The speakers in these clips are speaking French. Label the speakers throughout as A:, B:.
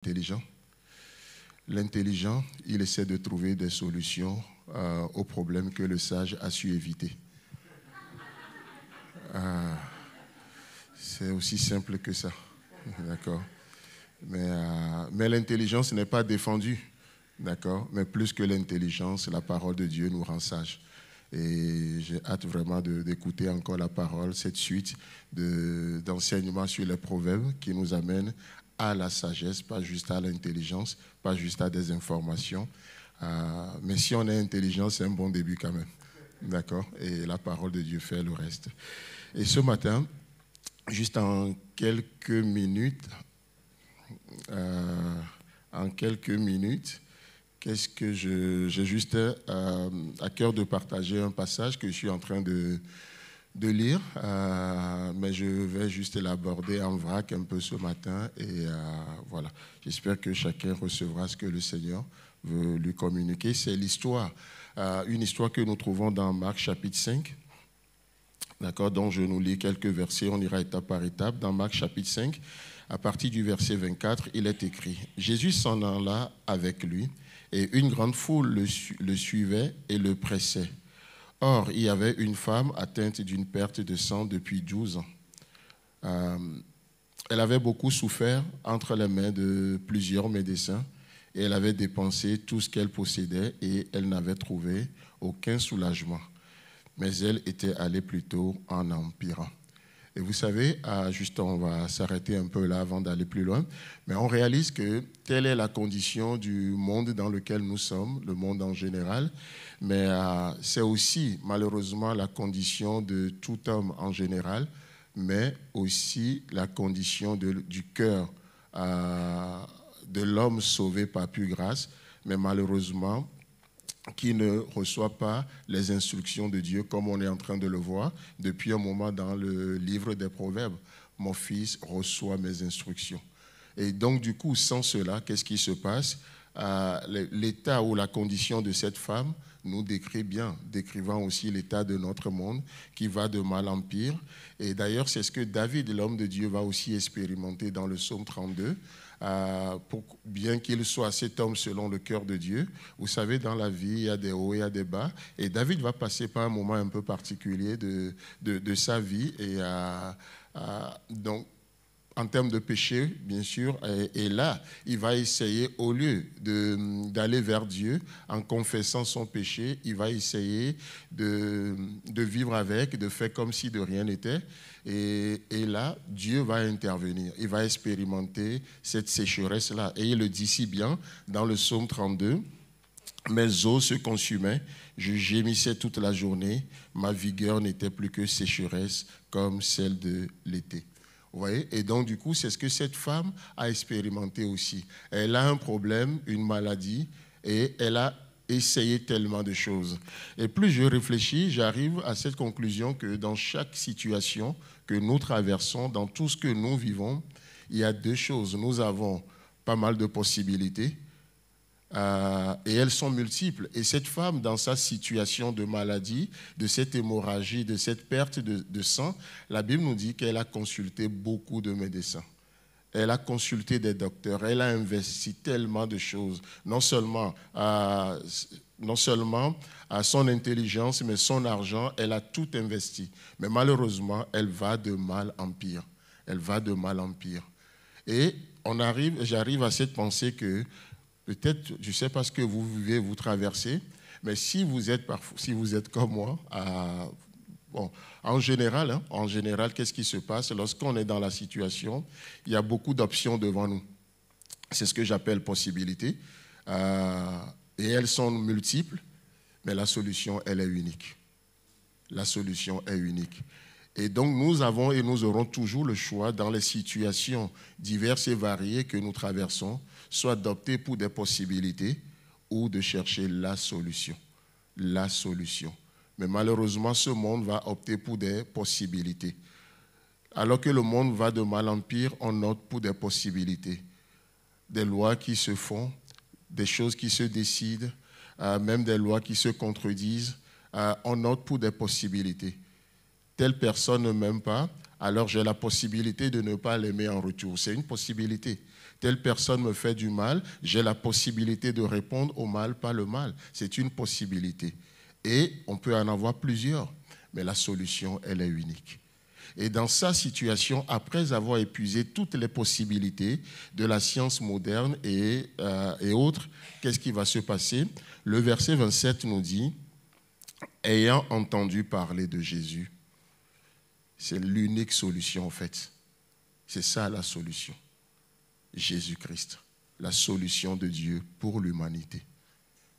A: Intelligent. L'intelligent, il essaie de trouver des solutions aux problèmes que le sage a su éviter. C'est aussi simple que ça. D'accord. Mais l'intelligence n'est pas défendue. D'accord. Mais plus que l'intelligence, la parole de Dieu nous rend sages. Et j'ai hâte vraiment d'écouter encore la parole, cette suite d'enseignements sur les proverbes qui nous amènent à la sagesse, pas juste à l'intelligence, pas juste à des informations. Mais si on est intelligent, c'est un bon début quand même. D'accord? Et la parole de Dieu fait le reste. Et ce matin, juste en quelques minutes, qu'est-ce que j'ai juste à cœur de partager un passage que je suis en train de lire, mais je vais juste l'aborder en vrac un peu ce matin et voilà. J'espère que chacun recevra ce que le Seigneur veut lui communiquer. C'est l'histoire, une histoire que nous trouvons dans Marc chapitre 5, d'accord, dont je nous lis quelques versets, on ira étape par étape. Dans Marc chapitre 5, à partir du verset 24, il est écrit « Jésus s'en alla avec lui, et une grande foule le suivait et le pressait. Or, il y avait une femme atteinte d'une perte de sang depuis 12 ans. Elle avait beaucoup souffert entre les mains de plusieurs médecins et elle avait dépensé tout ce qu'elle possédait et elle n'avait trouvé aucun soulagement. Mais elle était allée plutôt en empirant. » Et vous savez, juste on va s'arrêter un peu là avant d'aller plus loin, mais on réalise que telle est la condition du monde dans lequel nous sommes, le monde en général, mais c'est aussi malheureusement la condition de tout homme en général, mais aussi la condition du cœur de l'homme sauvé par pure grâce, mais malheureusement qui ne reçoit pas les instructions de Dieu comme on est en train de le voir depuis un moment dans le livre des Proverbes. Mon fils reçoit mes instructions. Et donc du coup, sans cela, qu'est-ce qui se passe? L'état ou la condition de cette femme nous décrit bien, décrivant aussi l'état de notre monde qui va de mal en pire. Et d'ailleurs, c'est ce que David, l'homme de Dieu, va aussi expérimenter dans le psaume 32. Bien qu'il soit cet homme selon le cœur de Dieu, vous savez, dans la vie, il y a des hauts et il y a des bas. Et David va passer par un moment un peu particulier de sa vie. Et donc, en termes de péché, bien sûr, et là, il va essayer, au lieu d'aller vers Dieu en confessant son péché, il va essayer de vivre avec, de faire comme si de rien n'était. Et là, Dieu va intervenir. Il va expérimenter cette sécheresse-là. Et il le dit si bien dans le psaume 32. « Mes os se consumaient, je gémissais toute la journée, ma vigueur n'était plus que sécheresse comme celle de l'été. » Vous voyez? Et donc, du coup, c'est ce que cette femme a expérimenté aussi. Elle a un problème, une maladie, et elle a essayé tellement de choses. Et plus je réfléchis, j'arrive à cette conclusion que dans chaque situation que nous traversons, dans tout ce que nous vivons, il y a deux choses. Nous avons pas mal de possibilités, et elles sont multiples. Et cette femme, dans sa situation de maladie, de cette hémorragie, de cette perte de sang, la Bible nous dit qu'elle a consulté beaucoup de médecins. Elle a consulté des docteurs, elle a investi tellement de choses, non seulement son intelligence, mais son argent, elle a tout investi. Mais malheureusement, elle va de mal en pire. Elle va de mal en pire. Et j'arrive à cette pensée que peut-être, je ne sais pas ce que vous vivez, vous traversez, mais si vous êtes comme moi, en général, qu'est-ce qui se passe? Lorsqu'on est dans la situation, il y a beaucoup d'options devant nous. C'est ce que j'appelle possibilités. Et elles sont multiples, mais la solution, elle est unique. La solution est unique. Et donc, nous avons et nous aurons toujours le choix dans les situations diverses et variées que nous traversons, soit d'opter pour des possibilités ou de chercher la solution. La solution. Mais malheureusement, ce monde va opter pour des possibilités. Alors que le monde va de mal en pire, on opte pour des possibilités. Des lois qui se font, des choses qui se décident, même des lois qui se contredisent. On opte pour des possibilités. Telle personne ne m'aime pas, alors j'ai la possibilité de ne pas l'aimer en retour. C'est une possibilité. Telle personne me fait du mal, j'ai la possibilité de répondre au mal par le mal. C'est une possibilité. Et on peut en avoir plusieurs, mais la solution, elle est unique. Et dans sa situation, après avoir épuisé toutes les possibilités de la science moderne et autres, qu'est-ce qui va se passer? Le verset 27 nous dit, « Ayant entendu parler de Jésus », c'est l'unique solution en fait. C'est ça la solution. Jésus-Christ, la solution de Dieu pour l'humanité.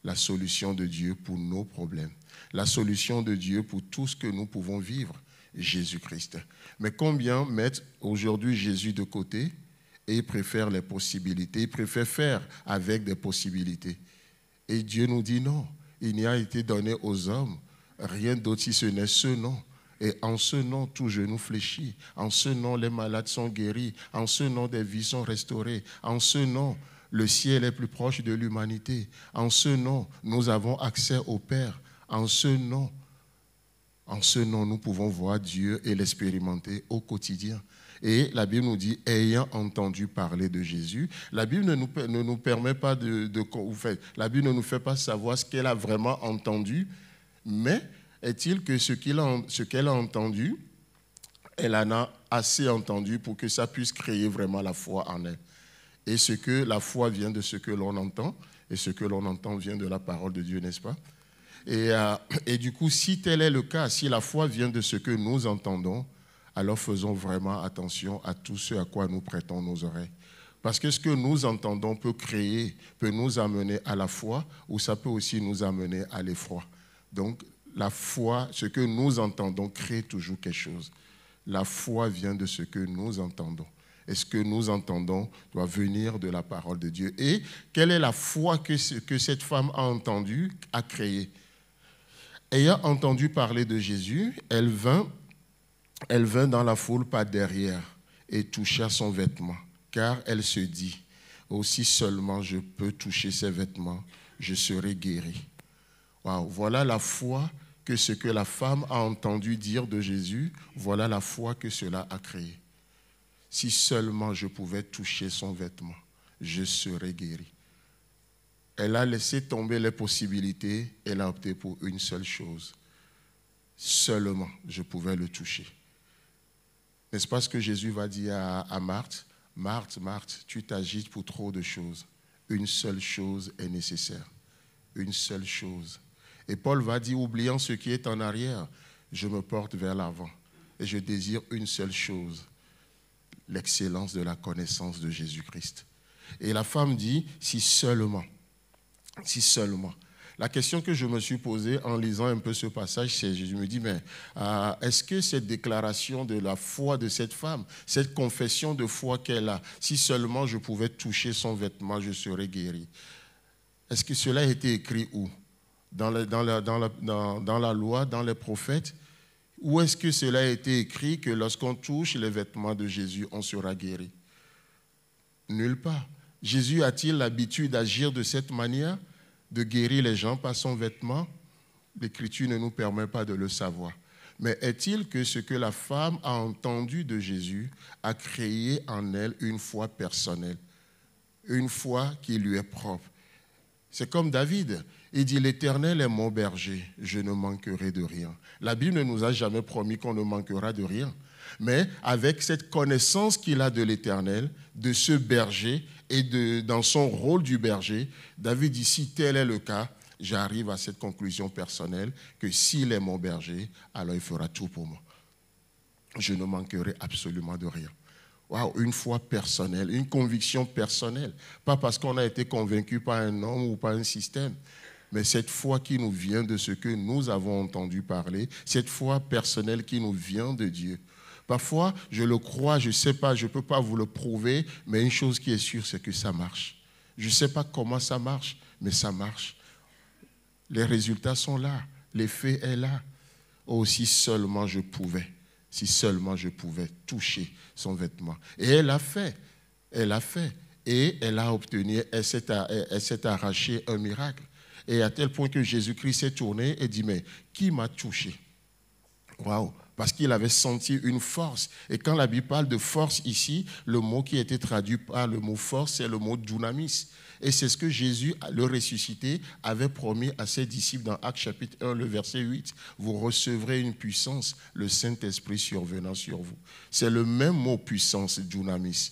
A: La solution de Dieu pour nos problèmes. La solution de Dieu pour tout ce que nous pouvons vivre. Jésus-Christ. Mais combien mettent aujourd'hui Jésus de côté et ils préfèrent les possibilités, ils préfèrent faire avec des possibilités. Et Dieu nous dit non, il n'y a été donné aux hommes rien d'autre si ce n'est ce nom. Et en ce nom, tout genou fléchit. En ce nom, les malades sont guéris. En ce nom, des vies sont restaurées. En ce nom, le ciel est plus proche de l'humanité. En ce nom, nous avons accès au Père. En ce nom, nous pouvons voir Dieu et l'expérimenter au quotidien. Et la Bible nous dit, ayant entendu parler de Jésus, la Bible ne nous permet pas la Bible ne nous fait pas savoir ce qu'elle a vraiment entendu, mais est-il que ce qu'elle a entendu, elle en a assez entendu pour que ça puisse créer vraiment la foi en elle. Et ce que la foi vient de ce que l'on entend, et ce que l'on entend vient de la parole de Dieu, n'est-ce pas? Et du coup, si tel est le cas, si la foi vient de ce que nous entendons, alors faisons vraiment attention à tout ce à quoi nous prêtons nos oreilles. Parce que ce que nous entendons peut nous amener à la foi, ou ça peut aussi nous amener à l'effroi. Donc, la foi, ce que nous entendons crée toujours quelque chose. La foi vient de ce que nous entendons. Et ce que nous entendons doit venir de la parole de Dieu. Et quelle est la foi que cette femme a entendue, a créée? Ayant entendu parler de Jésus, elle vint dans la foule par derrière et toucha son vêtement, car elle se dit, aussi seulement je peux toucher ses vêtements, je serai guérie. Wow, voilà la foi que ce que la femme a entendu dire de Jésus, voilà la foi que cela a créé. Si seulement je pouvais toucher son vêtement, je serais guérie. Elle a laissé tomber les possibilités, elle a opté pour une seule chose. Seulement, je pouvais le toucher. N'est-ce pas ce que Jésus va dire à Marthe? Marthe, Marthe, tu t'agites pour trop de choses. Une seule chose est nécessaire. Une seule chose. Et Paul va dire, oubliant ce qui est en arrière, je me porte vers l'avant. Et je désire une seule chose, l'excellence de la connaissance de Jésus-Christ. Et la femme dit, si seulement. La question que je me suis posée en lisant un peu ce passage, c'est, je me dis, mais est-ce que cette déclaration de la foi de cette femme, cette confession de foi qu'elle a, si seulement je pouvais toucher son vêtement, je serais guéri. Est-ce que cela a été écrit où? Dans la loi, dans les prophètes? Ou est-ce que cela a été écrit que lorsqu'on touche les vêtements de Jésus, on sera guéri? Nulle part. Jésus a-t-il l'habitude d'agir de cette manière, de guérir les gens par son vêtement? L'Écriture ne nous permet pas de le savoir. Mais est-il que ce que la femme a entendu de Jésus a créé en elle une foi personnelle, une foi qui lui est propre? C'est comme David, il dit « L'Éternel est mon berger, je ne manquerai de rien ». La Bible ne nous a jamais promis qu'on ne manquera de rien. Mais avec cette connaissance qu'il a de l'Éternel, de ce berger, et dans son rôle du berger, David dit, si tel est le cas, j'arrive à cette conclusion personnelle que s'il est mon berger, alors il fera tout pour moi. Je ne manquerai absolument de rien. Wow, une foi personnelle, une conviction personnelle. Pas parce qu'on a été convaincu par un homme ou par un système, mais cette foi qui nous vient de ce que nous avons entendu parler, cette foi personnelle qui nous vient de Dieu. Parfois, je le crois, je ne sais pas, je ne peux pas vous le prouver, mais une chose qui est sûre, c'est que ça marche. Je ne sais pas comment ça marche, mais ça marche. Les résultats sont là, l'effet est là. Oh, si seulement je pouvais toucher son vêtement. Et elle a fait, et elle a obtenu, elle s'est arrachée un miracle. Et à tel point que Jésus-Christ s'est tourné et dit, mais qui m'a touché? Waouh! Parce qu'il avait senti une force. Et quand la Bible parle de force ici, le mot qui a été traduit par le mot force, c'est le mot dunamis. Et c'est ce que Jésus, le ressuscité, avait promis à ses disciples dans Actes chapitre 1, le verset 8. Vous recevrez une puissance, le Saint-Esprit survenant sur vous. C'est le même mot puissance, dunamis.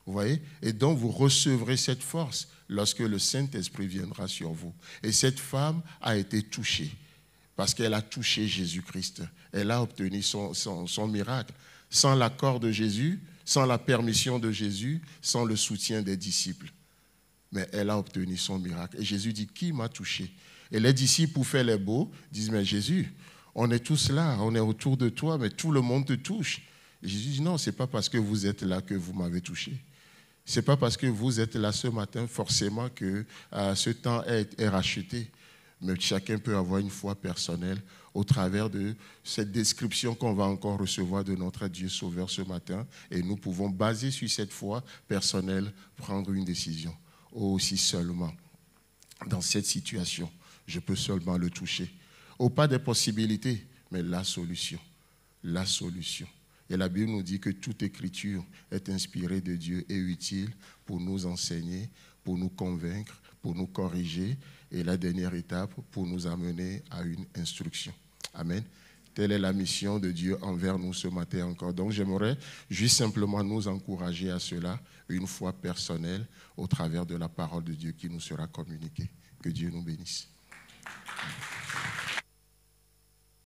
A: Vous voyez? Et donc vous recevrez cette force lorsque le Saint-Esprit viendra sur vous. Et cette femme a été touchée. Parce qu'elle a touché Jésus-Christ. Elle a obtenu son miracle. Sans l'accord de Jésus, sans la permission de Jésus, sans le soutien des disciples. Mais elle a obtenu son miracle. Et Jésus dit, qui m'a touché? Et les disciples, pour faire les beaux, disent, mais Jésus, on est tous là, on est autour de toi, mais tout le monde te touche. Et Jésus dit, non, ce n'est pas parce que vous êtes là que vous m'avez touché. Ce n'est pas parce que vous êtes là ce matin forcément que ce temps est racheté. Mais chacun peut avoir une foi personnelle au travers de cette description qu'on va encore recevoir de notre Dieu Sauveur ce matin. Et nous pouvons, basé sur cette foi personnelle, prendre une décision. Aussi seulement, dans cette situation, je peux seulement le toucher. Pas des possibilités, mais la solution. La solution. Et la Bible nous dit que toute écriture est inspirée de Dieu et utile pour nous enseigner, pour nous convaincre, pour nous corriger. Et la dernière étape, pour nous amener à une instruction. Amen. Telle est la mission de Dieu envers nous ce matin encore. Donc j'aimerais juste simplement nous encourager à cela, une foi personnelle au travers de la parole de Dieu qui nous sera communiquée. Que Dieu nous bénisse.